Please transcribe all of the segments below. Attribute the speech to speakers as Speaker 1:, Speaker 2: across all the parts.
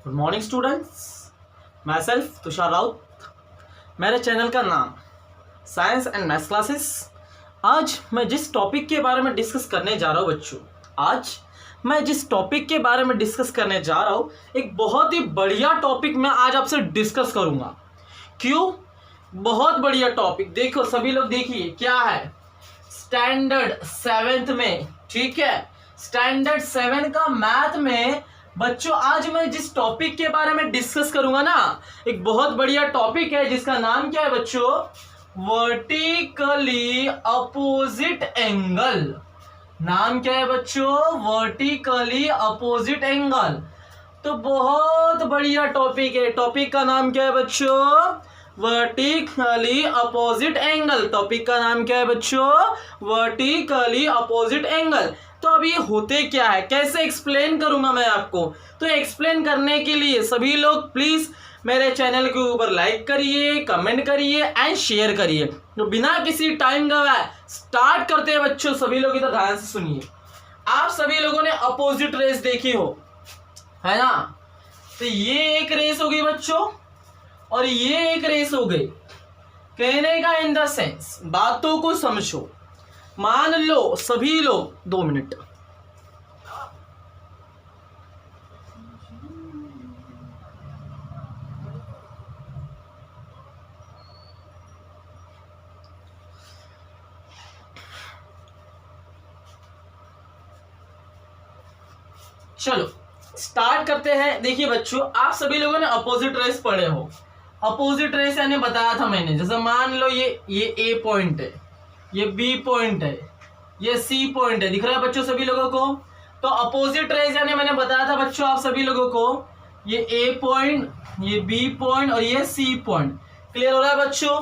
Speaker 1: Good morning students, मैं self Tushar Raut. मेरे channel का नाम साइंस एंड मैथ्स क्लासेस। आज मैं जिस टॉपिक के बारे में डिस्कस करने जा रहा हूँ बच्चों, एक बहुत ही बढ़िया टॉपिक मैं आज आपसे डिस्कस करूँगा। क्यों बहुत बढ़िया टॉपिक? देखो सभी लोग, देखिए क्या है, स्टैंडर्ड 7th में, ठीक है, स्टैंडर्ड 7 का मैथ में बच्चों आज मैं जिस टॉपिक के बारे में डिस्कस करूंगा ना, एक बहुत बढ़िया टॉपिक है जिसका नाम क्या है बच्चों? Vertically opposite angle. नाम क्या है बच्चों? Vertically opposite angle. तो बहुत बढ़िया टॉपिक है। टॉपिक का नाम क्या है बच्चों? Vertically opposite angle. टॉपिक का नाम क्या है बच्चों? Vertically opposite angle. तो अब ये होते क्या है, कैसे एक्सप्लेन करूंगा मैं आपको? तो एक्सप्लेन करने के लिए सभी लोग प्लीज मेरे चैनल के ऊपर लाइक करिए, कमेंट करिए एंड शेयर करिए। तो बिना किसी टाइम गवाए स्टार्ट करते हैं बच्चों। सभी लोग इधर ध्यान से सुनिए। आप सभी लोगों ने अपोजिट रेस देखी हो, है ना? तो ये एक रेस हो गई बच्चों और ये एक रेस हो गई। कहने का इन द सेंस, बातों को समझो। मान लो सभी लोग 2 मिनट, चलो स्टार्ट करते हैं। देखिए बच्चों, आप सभी लोगों ने अपोजिट रेस पढ़े हो। अपोजिट रेस यानी बताया था मैंने, जैसे मान लो ये ए पॉइंट है, ये बी पॉइंट है, ये सी पॉइंट है। दिख रहा है बच्चों सभी लोगों को? तो अपोजिट रेस यानी मैंने बताया था बच्चों आप सभी लोगों को, ये ए पॉइंट, ये बी पॉइंट और ये सी पॉइंट। क्लियर हो रहा है बच्चों?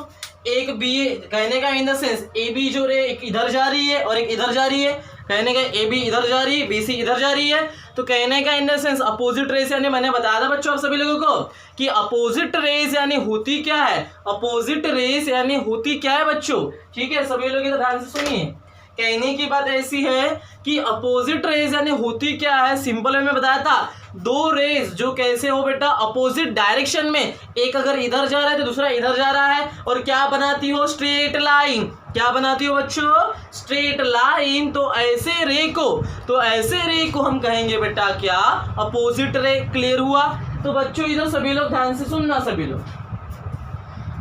Speaker 1: एक बी, कहने का in the sense A B जो रे एक इधर जा रही है और एक इधर जा रही है। कहने का ए बी इधर जा रही है, बी सी इधर जा रही है। तो कहने का in the sense opposite rays यानी मैंने बताया था बच्चों आप सभी लोगों को कि अपोजिट रेस यानी होती क्या है? अपोजिट रेस यानी होती क्या है बच्चों? ठीक है, सभी लोग इधर ध्यान से सुनिए। कहने की बात ऐसी है कि अपोजिट रेस यानी होती क्या है? सिंपल वे में बताया था, दो रेस जो कैसे हो बेटा? अपोजिट डायरेक्शन में, एक अगर इधर जा रहा है तो दूसरा इधर जा रहा है, और क्या बनाती हो? Straight line. क्या बनाती हो बच्चों? Straight line. तो ऐसे रे को हम कहेंगे बेटा क्या? Opposite ray. क्लियर हुआ? तो बच्चों इधर सभी लोग ध्यान से सुनना। सभी लोग,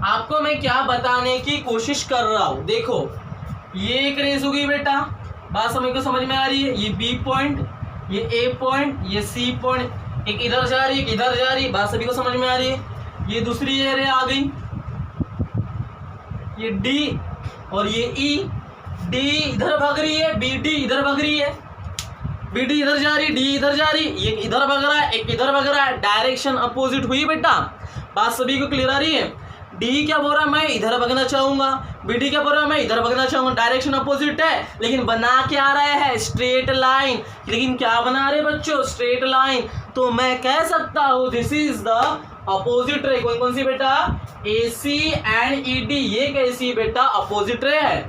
Speaker 1: आपको मैं क्या बताने की कोशिश कर रहा हूं, देखो ये एक रेस हो गई बेटा, बात समझ में आ रही है? ये बी पॉइंट, ये ए पॉइंट, ये सी पॉइंट, एक इधर जा रही है, एक इधर जा रही है। बात सभी को समझ में आ रही है? ये दूसरी रे आ गई, ये डी और ये ई। डी इधर भाग रही है, बी डी इधर भाग रही है, बी डी इधर जा रही है, डी इधर जा रही है। ये इधर भाग रहा है, एक इधर भाग रहा है। डायरेक्शन अपोजिट हुई बेटा। बात सभी को क्लियर आ रही है? डी क्या बोल रहा है? मैं इधर भगना चाहूंगा। बी डी क्या बोल रहा है? मैं इधर भगना चाहूंगा। डायरेक्शन अपोजिट है, लेकिन बना क्या रहा है? Straight line. लेकिन क्या बना रहे बच्चों? Straight line. तो मैं कह सकता हूं this is the opposite ray. कौन कौन सी बेटा? ए सी एंड ई डी। ये कैसी बेटा? अपोजिट रे है।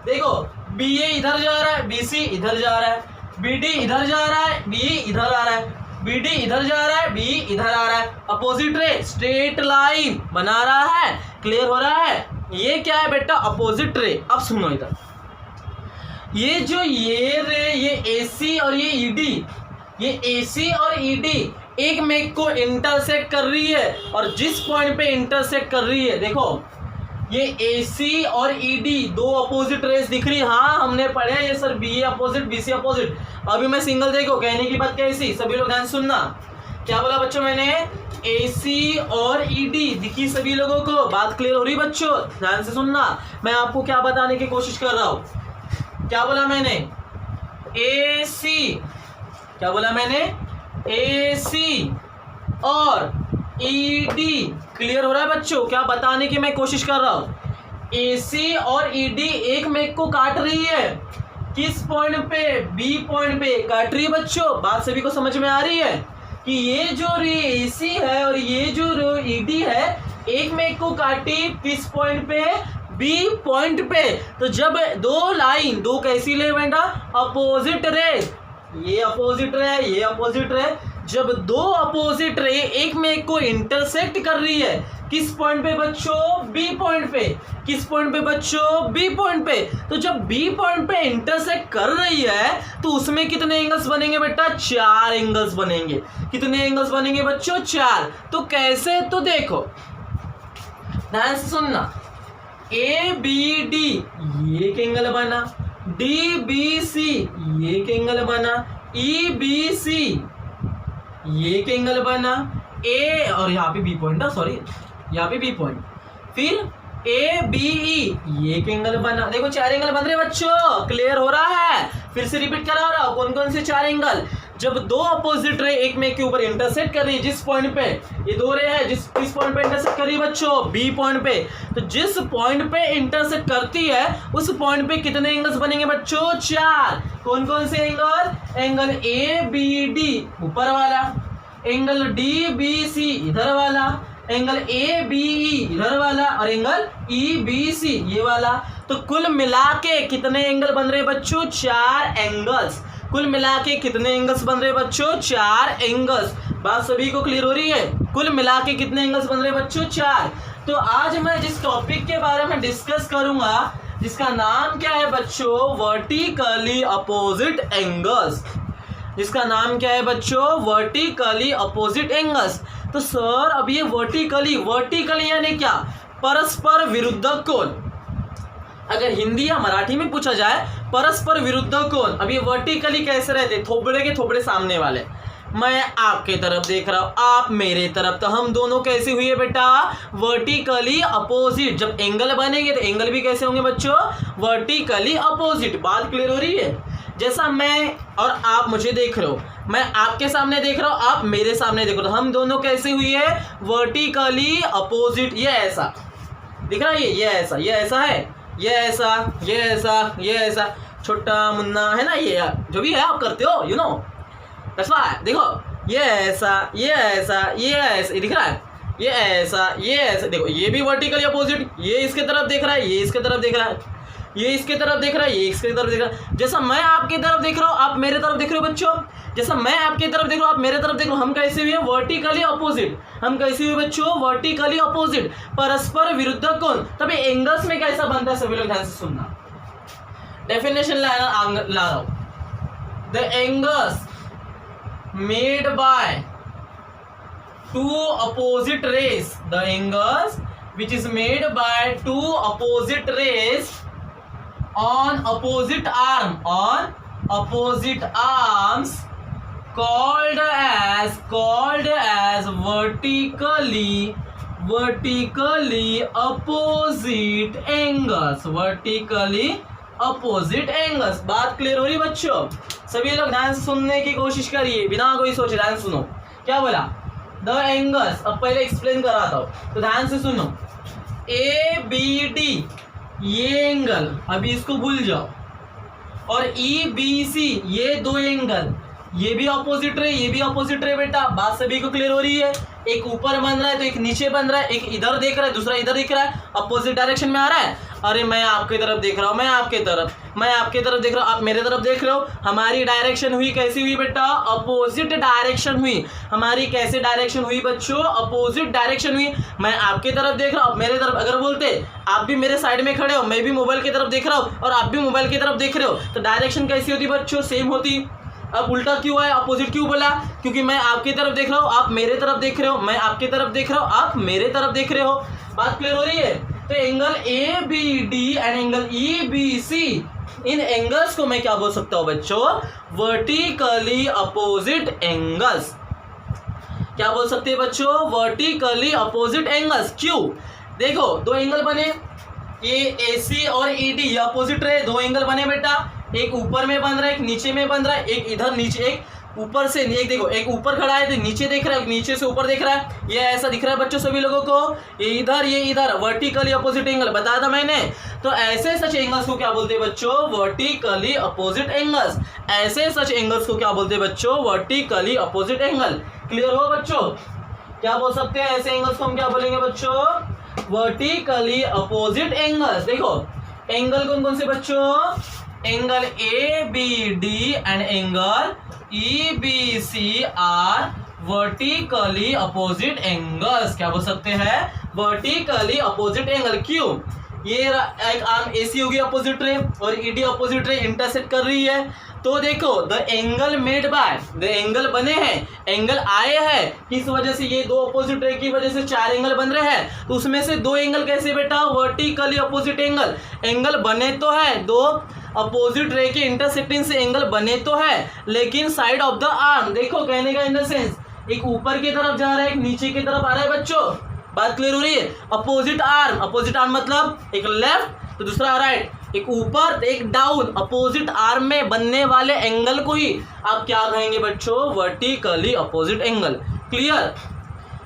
Speaker 1: देखो बी ए इधर जा रहा है, बी सी इधर जा रहा है, बी डी इधर जा रहा है, बी इधर आ रहा है, बी डी इधर जा रहा है, बी इधर आ रहा है। अपोजिट रे, स्ट्रेट लाइन बना रहा है। क्लियर हो रहा है? ये क्या है बेटा? Opposite ray. अब सुनो इधर, ये जो ये रे, ये AC और ये ED, ये AC और ED एक मेक को इंटरसेक्ट कर रही है। और जिस पॉइंट पे इंटरसेक्ट कर रही है, देखो ये AC और ED दो अपोजिट रेस दिख रही है। हाँ हमने पढ़े ये sir, BA opposite, BC opposite. अभी मैं सिंगल, देखो कहने की बात कैसी, सभी लोग ध्यान सुनना। क्या बोला बच्चों मैंने? AC और ED दिखी सभी लोगों को? बात क्लियर हो रही बच्चों? ध्यान से सुनना, मैं आपको क्या बताने की कोशिश कर रहा हूं। क्या बोला मैंने? AC। क्या बोला मैंने? AC और ED। क्लियर हो रहा है बच्चों? क्या बताने की मैं कोशिश कर रहा हूं? AC और ED एक मेक को काट रही है। किस पॉइंट पे? बी पॉइंट पे काट रही है बच्चों। बात सभी को समझ में आ रही है कि ये जो AC है और ये जो ED है एक मेक को काटी किस पॉइंट पे? बी पॉइंट पे। तो जब दो लाइन, दो कैसी ले बेटा? Opposite ray. ये अपोजिट रे, ये अपोजिट रे। जब दो अपोजिट रे एक में एक को इंटरसेक्ट कर रही है, किस पॉइंट पे बच्चों? बी पॉइंट पे। किस पॉइंट पे बच्चों? बी पॉइंट पे। तो जब बी पॉइंट पे इंटरसेक्ट कर रही है तो उसमें कितने एंगल्स बनेंगे बेटा? 4 एंगल्स बनेंगे। कितने एंगल्स बनेंगे बच्चों? 4। तो कैसे? तो देखो ध्यान से सुनना, ए बी डी ये एक एंगल बना, डी बी सी ये एक एंगल बना, ई बी सी ये एक एंगल बना, ए और यहाँ पे बी पॉइंट, सॉरी यहाँ पे बी पॉइंट, फिर ए बी ई ये एक एंगल बना। देखो 4 एंगल बन रहे बच्चों, क्लियर हो रहा है? फिर से रिपीट करा रहा हूं, कौन कौन से 4 एंगल? जब दो अपोजिट रे एक में के ऊपर इंटरसेक्ट कर रही है, जिस पॉइंट पे ये दो रे है, जिस पॉइंट पे इंटरसेक्ट कर रही है बच्चों? बी पॉइंट पे। तो जिस पॉइंट पे इंटरसेक्ट करती है उस पॉइंट पे कितने एंगल्स बनेंगे बच्चों? 4। कौन कौन से angle? Angle A B D ऊपर वाला, एंगल डी बी सी इधर वाला, एंगल ए बी ई इधर वाला, और एंगल ई बी सी ये वाला। तो कुल मिला के कितने एंगल बन रहे बच्चों? 4 एंगल्स। कुल मिला के कितने एंगल्स बन रहे बच्चों? 4 एंगल्स। बात सभी को क्लियर हो रही है? कुल मिला के कितने एंगल्स बन रहे बच्चों? 4। तो आज मैं जिस टॉपिक के बारे में डिस्कस करूंगा जिसका नाम क्या है बच्चों? Vertically opposite angles. जिसका नाम क्या है बच्चों? Vertically opposite angles. तो सर अब ये वर्टिकली यानी क्या? परस्पर विरुद्ध कोण। अगर हिंदी या मराठी में पूछा जाए परस्पर विरुद्ध कोण। अब ये वर्टिकली कैसे रहते? थोबड़े के थोबड़े सामने वाले, मैं आपके तरफ देख रहा हूं, आप मेरे तरफ, तो हम दोनों कैसे हुए बेटा? Vertically opposite. जब एंगल बनेंगे तो एंगल भी कैसे होंगे बच्चों? Vertically opposite. बात क्लियर हो रही है? जैसा मैं और आप मुझे देख रहे हो, मैं आपके सामने देख रहा हूं, आप मेरे सामने देख रहे हो, हम दोनों कैसे हुई है? Vertically opposite. ये ऐसा दिख रहा है, ये ऐसा, ये ऐसा है, ये ऐसा, ये ऐसा, ये ऐसा, छोटा मुन्ना है ना, ये जो भी है आप करते हो, यू नो दैट्स व्हाई। देखो ये ऐसा, ये ऐसा, ये ऐसा, ये दिख रहा है, ये ऐसा, ये ऐसा। देखो ये भी वर्टिकली अपोजिट, ये इसके तरफ देख रहा है, ये इसके तरफ देख रहा है, ये इसके तरफ देख रहा है, ये इसके तरफ देख रहा है। जैसा मैं आपकी तरफ देख रहा हूँ, आप मेरे तरफ देख रहे हो बच्चों, जैसा मैं आपकी तरफ देख रहा हूँ, आप मेरे तरफ देख रहे हो, हम कैसे हुए? Vertically opposite. हम कैसे हुए बच्चों? वर्टिकली अपोजिट, परस्पर विरुद्ध कोण। तब एंगल्स में कैसा बनता है? सभी लोग ध्यान से सुनना, डेफिनेशन ला रहा हूं। The angles made by two opposite rays, the angles which is made by two opposite rays on opposite arms called as vertically opposite angles, vertically opposite angles। बात क्लियर हो रही बच्चों? सभी लोग ध्यान से सुनने की कोशिश करिए, बिना कोई सोचे ध्यान से सुनो। क्या बोला? The angles. अब पहले एक्सप्लेन कराता हूं, तो ध्यान से सुनो। ए बी डी ये एंगल, अभी इसको भूल जाओ, और ई बी सी ये 2 एंगल, ये भी ऑपोजिट रे, ये भी ऑपोजिट रे बेटा। बात सभी को क्लियर हो रही है? एक ऊपर बन रहा है तो एक नीचे बन रहा है, एक इधर देख रहा है, दूसरा इधर दिख रहा है, अपोजिट डायरेक्शन में आ रहा है। अरे मैं आपकी तरफ देख रहा हूँ, मैं आपके तरफ देख रहा हूँ, आप मेरे तरफ देख रहे हो। हमारी डायरेक्शन हुई कैसी हुई बेटा? अपोजिट डायरेक्शन हुई। हमारी कैसे डायरेक्शन हुई बच्चों? अपोजिट डायरेक्शन हुई। मैं आपकी तरफ देख रहा हूँ, मेरे तरफ। अगर बोलते आप भी मेरे साइड में खड़े हो, मैं भी मोबाइल की तरफ देख रहा हूँ और आप भी मोबाइल की तरफ देख रहे हो, तो डायरेक्शन कैसी होती बच्चों? सेम होती। अब उल्टा क्यों है? अपोजिट क्यों बोला? क्योंकि मैं आपकी तरफ देख रहा हूँ, आप मेरे तरफ देख रहे हो, मैं आपकी तरफ देख रहा हूँ, आप मेरे तरफ देख रहे हो। बात क्लियर हो रही है? तो angle A B D and angle E B C, इन एंगल्स को मैं क्या बोल सकता हूं बच्चों? Vertically opposite angles. क्या बोल सकते हैं बच्चों? Vertically opposite angles. क्यों? देखो 2 एंगल बने, ये AC और ED, ये अपोजिट रहे, 2 एंगल बने बेटा। एक ऊपर में बन रहा है, एक नीचे में बन रहा है, एक इधर नीचे, एक ऊपर से, एक देखो, एक ऊपर खड़ा है तो नीचे देख रहा है, नीचे से ऊपर देख रहा है। ये ऐसा दिख रहा है बच्चों सभी लोगों को, ये इधर वर्टिकली अपोजिट एंगल बताया था मैंने। तो ऐसे सच एंगल्स को क्या बोलते हैं बच्चों? Vertically opposite angles. ऐसे सच एंगल्स को क्या बोलते हैं बच्चों? Vertically opposite angle. क्लियर हो बच्चों? क्या बोल सकते हैं ऐसे एंगल्स को? हम क्या बोलेंगे बच्चों? Vertically opposite angles. देखो एंगल कौन कौन से बच्चों? Angle A B D and angle EBC are vertically opposite angles. क्या बोल सकते हैं? Vertically opposite angle. क्यों? ये एक आर्म AC होगी अपोजिट रे और ED अपोजिट रे इंटरसेक्ट कर रही है, तो देखो the angle made by, the angle बने हैं, एंगल आए हैं, किस वजह से? ये दो अपोजिट रे की वजह से 4 एंगल बन रहे हैं। तो उसमें से 2 एंगल कैसे बेटा? Vertically opposite angle. एंगल बने तो है, 2 अपोजिट रे के इंटरसेक्टिंग से एंगल बने तो है, लेकिन साइड ऑफ द आर्म, देखो कहने का इन द सेंस, एक ऊपर की तरफ जा रहा है, एक नीचे की तरफ आ रहा है बच्चों। बात क्लियर हो रही है? अपोजिट आर्म, अपोजिट आर्म मतलब एक लेफ्ट तो दूसरा राइट, एक ऊपर एक डाउन, अपोजिट आर्म में बनने वाले एंगल को ही आप क्या कहेंगे बच्चों? Vertically opposite angle. Clear?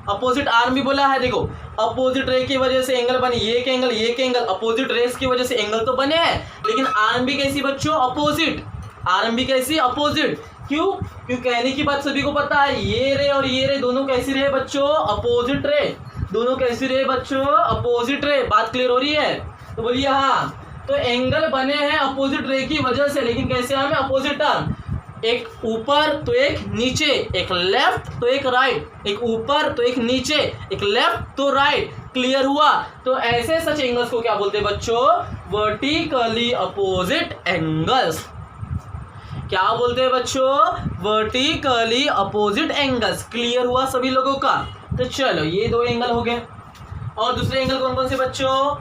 Speaker 1: Opposite arm भी बोला है, देखो अपोजिट रे की वजह से एंगल बने, ये के एंगल, ये के एंगल, अपोजिट रेस की वजह से एंगल तो बने हैं, लेकिन आर्म भी कैसी बच्चों? अपोजिट। आर्म भी कैसी? अपोजिट। क्यों? क्यों कहने की बात सभी को पता है, ये रे और ये रे दोनों कैसी रहे बच्चों? Opposite ray. दोनों कैसी रहे बच्चों? Opposite ray. बात क्लियर हो रही है? तो बोलिए हाँ। तो एंगल बने हैं अपोजिट रे की वजह से, लेकिन कैसे आर्म? Opposite arm. एक ऊपर तो एक नीचे, एक लेफ्ट तो एक राइट, एक ऊपर तो एक नीचे, एक लेफ्ट तो राइट। क्लियर हुआ? तो ऐसे सच एंगल्स को क्या बोलते हैं बच्चों? Vertically opposite angles. क्या बोलते हैं बच्चों? Vertically opposite angles. क्लियर हुआ सभी लोगों का? तो चलो ये 2 एंगल हो गए, और दूसरे एंगल कौन कौन से बच्चों?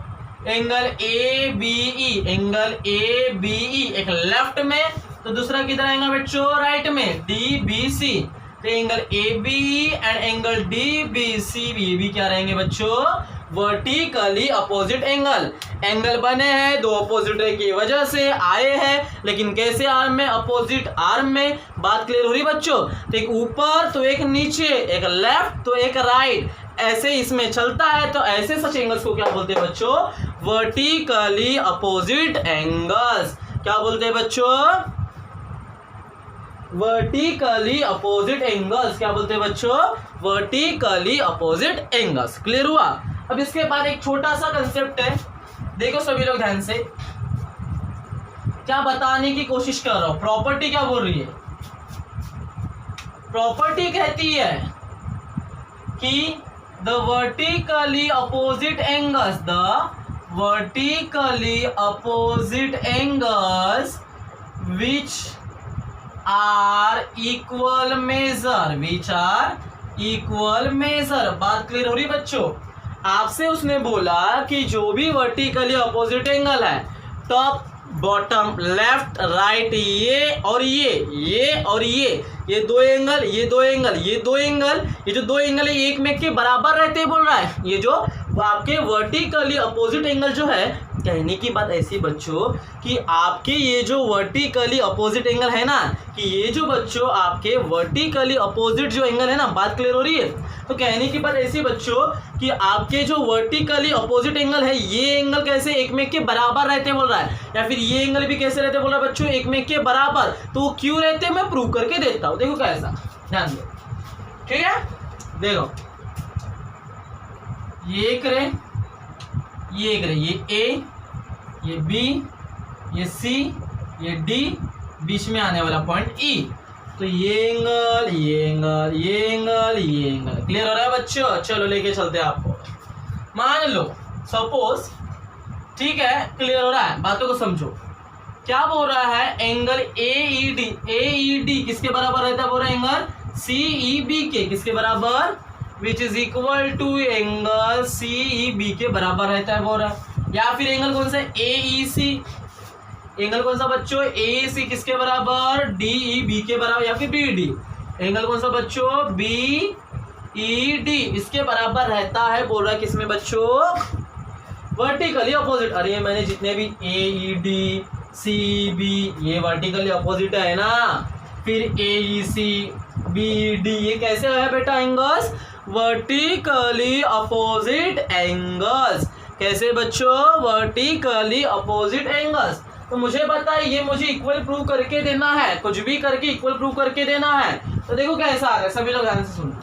Speaker 1: एंगल ABE, एंगल ABE एक लेफ्ट में, तो दूसरा किधर आएगा बच्चों? राइट में, DBC। तो angle ABE and angle DBC ये भी क्या रहेंगे बच्चों? Vertically opposite angle. एंगल बने हैं 2 अपोजिट रे की वजह से आए हैं, लेकिन कैसे आर्म में? अपोजिट आर्म में। बात क्लियर हो रही बच्चों? तो एक ऊपर तो एक नीचे, एक लेफ्ट तो एक राइट, ऐसे इसमें चलता है। तो ऐसे सच एंगल्स को क्या बोलते हैं बच्चों? Vertically opposite angles. क्या बोलते हैं बच्चों? Vertically opposite angles. क्या बोलते हैं बच्चों? Vertically opposite angles. क्लियर हुआ? अब इसके बाद एक छोटा सा कंसेप्ट है, देखो सभी लोग ध्यान से, क्या बताने की कोशिश कर रहा हूं। प्रॉपर्टी क्या बोल रही है? प्रॉपर्टी कहती है कि the vertically opposite angles, the vertically opposite angles which are equal measure, which are equal measure. बात क्लियर हो रही बच्चों? आपसे उसने बोला कि जो भी वर्टिकली अपोजिट एंगल है, टॉप बॉटम लेफ्ट राइट, ये और ये और ये 2 एंगल, ये 2 एंगल, ये 2 एंगल, ये जो 2 एंगल है एक में के बराबर रहते हैं बोल रहा है। ये जो आपके वर्टिकली अपोजिट एंगल जो है, कहने की बात ऐसी बच्चों कि आपके ये जो वर्टिकली अपोजिट एंगल है ना, कि ये जो बच्चों आपके वर्टिकली अपोजिट जो एंगल है ना, बात क्लियर हो रही है? तो कहने की बात ऐसी बच्चों कि आपके जो वर्टिकली अपोजिट एंगल है, ये एंगल कैसे एक में के बराबर रहते बोल रहा है, या फिर ये एंगल भी कैसे रहते बोल रहा है बच्चों? एक में के बराबर। तो वो क्यों रहते मैं प्रूव करके देता हूं। देखो कैसा, ध्यान दो, ठीक है? देखो ये एक रे, ये एक रे, ये A, ये B, ये C, ये D, बीच में आने वाला पॉइंट E। तो ये एंगल, ये एंगल, ये एंगल, ये एंगल। क्लियर हो रहा है बच्चों? चलो लेके चलते हैं आपको। मान लो सपोज, ठीक है, क्लियर हो रहा है? बातों को समझो। क्या बोल रहा है? एंगल AED, AED किसके बराबर रहता है? बोल रहा है एंगल CEB के, किसके बराबर? Which is equal to angle CEB के बराबर रहता है बोल रहा है। या फिर एंगल कौन सा? AEC। एंगल कौन सा बच्चों? AEC किसके बराबर? DEB के बराबर, या फिर BD। एंगल कौन सा बच्चों? BED इसके बराबर रहता है बोल रहा है। किसमें बच्चों? Vertically opposite. अरे मैंने जितने भी AED CEB ये वर्टिकली अपोजिट है ना, फिर AEC BD ये कैसे है बेटा एंगल्स? Vertically opposite angles. कैसे बच्चों? Vertically opposite angles. तो मुझे बताइए, ये मुझे इक्वल प्रूव करके देना है, कुछ भी करके इक्वल प्रूव करके देना है। तो देखो कैसा आ रहा है, सभी लोग ध्यान से सुनो।